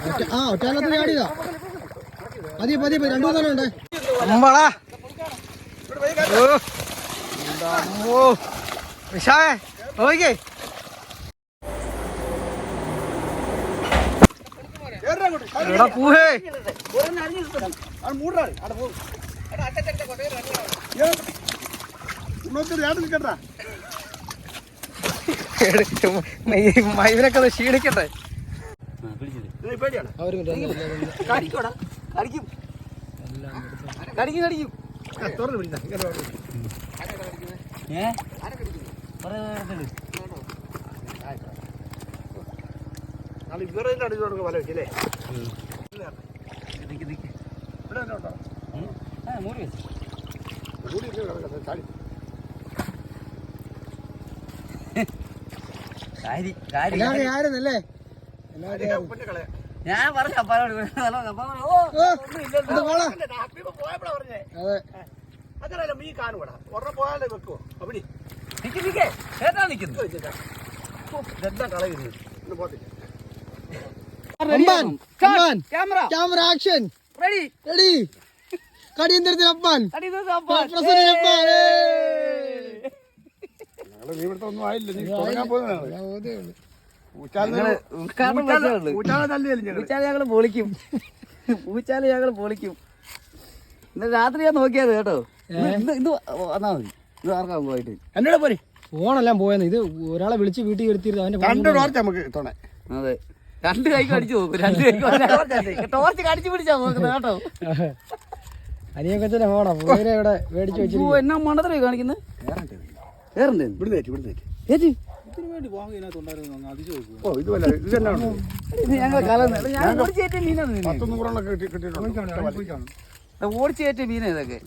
ഒറ്റ ചാടിയതാ. പതിയെ പതിയെ രണ്ടു മൂന്നെണ്ണം ഉണ്ട്. അമ്പളാ വിശാഖേ നോക്കിക്കേ. എടാ പൂഹേ മൈവിനൊക്കെ ക്ഷീണിക്കട്ടെ. ആയിരുന്നല്ലേ ഞാൻ പറഞ്ഞു അപ്പാരോട് മീ കാണൂടാ ഒരെണ്ണം പോയാലേ വെക്കുവോ അവിടെ കേട്ടാ നിക്കുന്നു കളയുന്നു പോത്തില്ല. Camera action ready ready. കടിയന്തരത്തിൽ അപ്പാൻ ഇവിടുത്തെ ഒന്നും ആയില്ല. നീ തുടങ്ങാൻ പോകുന്നതാണ്. ഞങ്ങള് പൊളിക്കും. പൂച്ചാല് ഞങ്ങള് പൊളിക്കും. ഇന്നലെ രാത്രി ഞാൻ നോക്കിയത് കേട്ടോ. ഇത് വന്നാ മതി. ഇത് ആർക്കാൻ പോയിട്ട് എന്നോട് പോരെ ഫോണെല്ലാം പോയെന്ന്. ഇത് ഒരാളെ വിളിച്ച് വീട്ടിൽ എടുത്തിരുന്നു. അവന്റെ നമുക്ക് തോണേ. അതെ, രണ്ട് കൈക്ക് അടിച്ചു നോക്കും. രണ്ട് കൈക്ക് ടോർച്ച് കടിച്ചു പിടിച്ചാ നോക്കുന്നത് കേട്ടോ. അനിയക്കച്ചനെ ഫോണാ പൂരെ ഇവിടെ മേടിച്ചു വെച്ചു. എന്നാ മണ്ടത്തര കാണിക്കുന്നത്. വേറെന്തേ ഓടിച്ചേറ്റ മീനാണ് ഇതൊക്കെ.